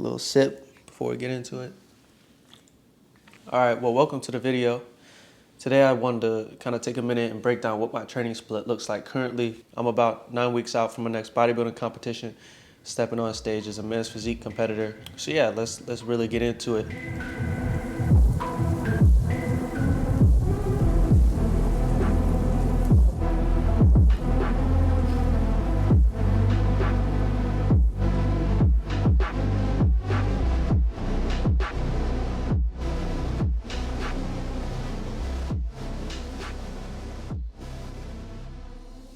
A little sip before we get into it. All right, well, welcome to the video. Today I wanted to kind of take a minute and break down what my training split looks like currently. I'm about 9 weeks out from my next bodybuilding competition, stepping on stage as a men's physique competitor. So yeah, let's really get into it.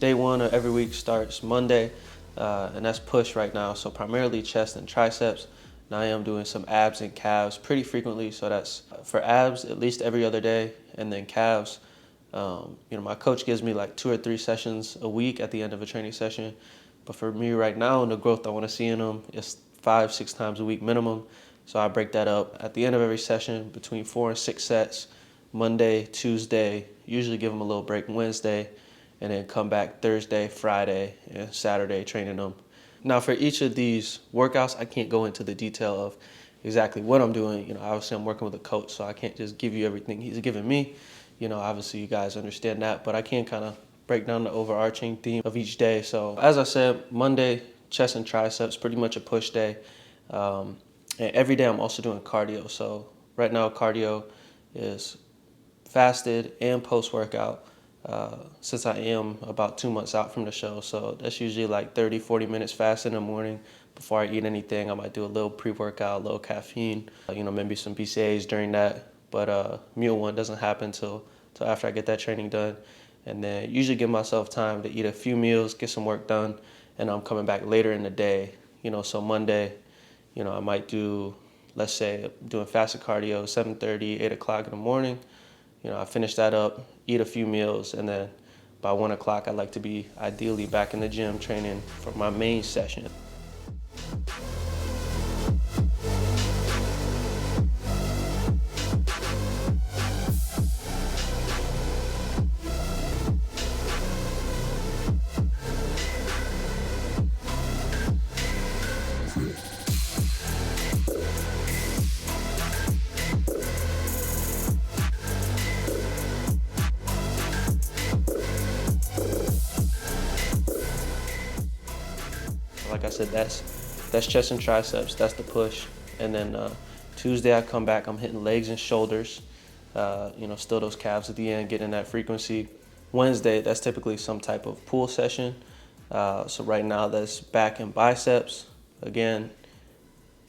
Day one of every week starts Monday, and that's push right now. So primarily chest and triceps. Now I am doing some abs and calves pretty frequently. So that's for abs at least every other day, and then calves. My coach gives me like 2 or 3 sessions a week at the end of a training session. But for me right now, and the growth I want to see in them is 5-6 times a week minimum. So I break that up at the end of every session between 4 and 6 sets, Monday, Tuesday, usually give them a little break Wednesday, and then come back Thursday, Friday, and Saturday training them. Now for each of these workouts, I can't go into the detail of exactly what I'm doing. Obviously I'm working with a coach, so I can't just give you everything he's giving me. Obviously you guys understand that, but I can kind of break down the overarching theme of each day. So as I said, Monday, chest and triceps, pretty much a push day. And every day I'm also doing cardio. So right now cardio is fasted and post-workout. Since I am about 2 months out from the show. So that's usually like 30-40 minutes fast in the morning before I eat anything. I might do a little pre-workout, a little caffeine, maybe some BCAAs during that. But meal one doesn't happen till after I get that training done. And then usually give myself time to eat a few meals, get some work done, and I'm coming back later in the day. So Monday, I might do, let's say, doing fasted cardio, 7:30, 8 o'clock in the morning. I finish that up, eat a few meals, and then by 1 o'clock, I'd like to be ideally back in the gym training for my main session. Like I said, that's chest and triceps, that's the push. And then Tuesday I come back, I'm hitting legs and shoulders. Still those calves at the end, getting that frequency. Wednesday, that's typically some type of pull session. So right now that's back and biceps. Again,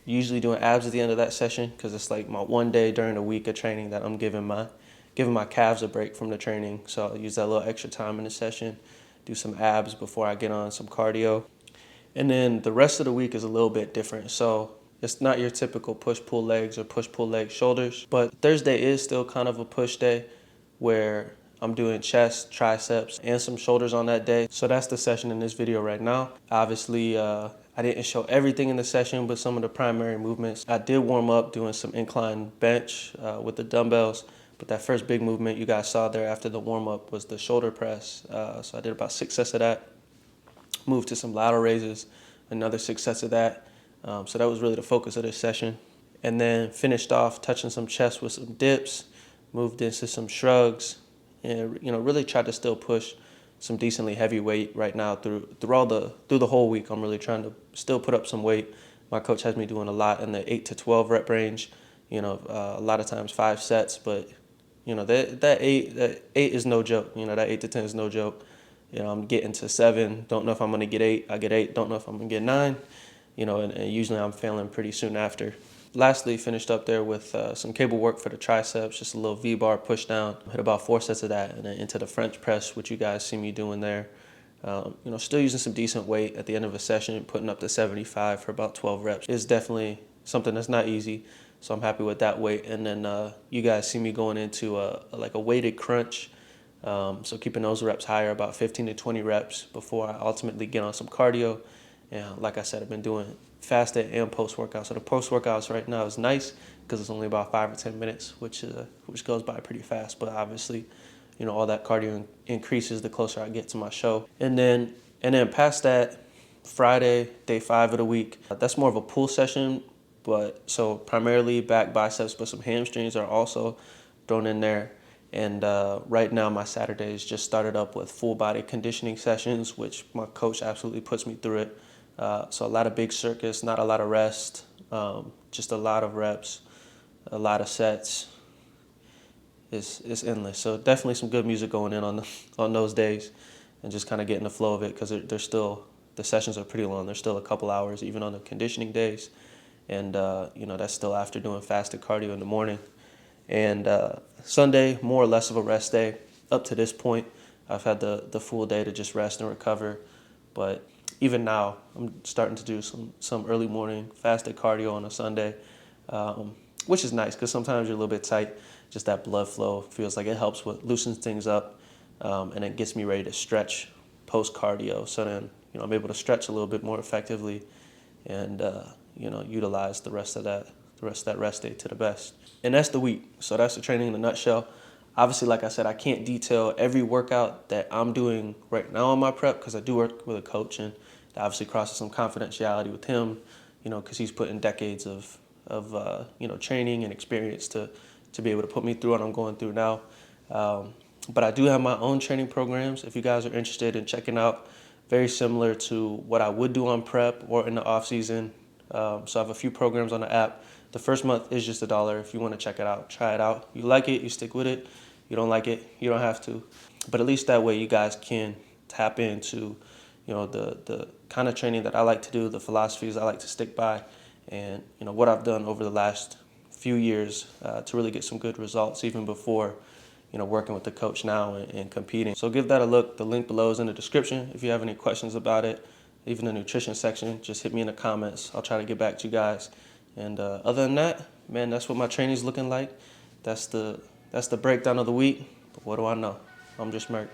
usually doing abs at the end of that session because it's like my one day during the week of training that I'm giving my calves a break from the training. So I'll use that little extra time in the session, do some abs before I get on some cardio. And then the rest of the week is a little bit different. So it's not your typical push-pull legs or push-pull leg shoulders. But Thursday is still kind of a push day where I'm doing chest, triceps, and some shoulders on that day. So that's the session in this video right now. Obviously, I didn't show everything in the session, but some of the primary movements. I did warm up doing some incline bench with the dumbbells. But that first big movement you guys saw there after the warm-up was the shoulder press. So I did about 6 sets of that. Moved to some lateral raises, another 6 sets of that. So that was really the focus of this session. And then finished off touching some chest with some dips, moved into some shrugs, and really tried to still push some decently heavy weight right now through the whole week. I'm really trying to still put up some weight. My coach has me doing a lot in the 8 to 12 rep range. A lot of times 5 sets, but that eight is no joke. That 8 to 10 is no joke. I'm getting to 7, don't know if I'm going to get 8, I get 8, don't know if I'm going to get 9, and usually I'm failing pretty soon after. Lastly, finished up there with some cable work for the triceps, just a little V-bar push down, hit about 4 sets of that, and then into the French press, which you guys see me doing there. Still using some decent weight at the end of a session, putting up to 75 for about 12 reps. It's definitely something that's not easy, so I'm happy with that weight. And then you guys see me going into a weighted crunch. So keeping those reps higher, about 15 to 20 reps before I ultimately get on some cardio. And like I said, I've been doing fasted and post-workout. So the post-workouts right now is nice because it's only about 5 or 10 minutes, which goes by pretty fast. But obviously, all that cardio increases the closer I get to my show. And then past that, Friday, day 5 of the week, that's more of a pull session But so primarily back, biceps, but some hamstrings are also thrown in there. And right now, my Saturdays just started up with full body conditioning sessions, which my coach absolutely puts me through it. So a lot of big circuits, not a lot of rest, just a lot of reps, a lot of sets. It's endless. So definitely some good music going in on those days, and just kind of getting the flow of it because they're still, the sessions are pretty long. They're still a couple hours even on the conditioning days, and that's still after doing fasted cardio in the morning. And Sunday, more or less of a rest day. Up to this point, I've had the full day to just rest and recover. But even now, I'm starting to do some early morning fasted cardio on a Sunday, which is nice because sometimes you're a little bit tight. Just that blood flow feels like it helps with loosens things up, and it gets me ready to stretch post cardio. So then I'm able to stretch a little bit more effectively, and utilize the rest of that rest day to the best. And that's the week. So that's the training in a nutshell. Obviously, like I said, I can't detail every workout that I'm doing right now on my prep because I do work with a coach, and that obviously crosses some confidentiality with him, because he's put in decades of training and experience to be able to put me through what I'm going through now. But I do have my own training programs if you guys are interested in checking out. Very similar to what I would do on prep or in the off season. So I have a few programs on the app. The first month is just $1 if you want to check it out. Try it out. You like it, you stick with it. You don't like it, you don't have to. But at least that way you guys can tap into, the kind of training that I like to do, the philosophies I like to stick by, and what I've done over the last few years to really get some good results, even before working with the coach now and competing. So give that a look. The link below is in the description. If you have any questions about it, even the nutrition section, just hit me in the comments. I'll try to get back to you guys. And other than that, man, that's what my training's looking like. That's the breakdown of the week. But what do I know? I'm just Merk.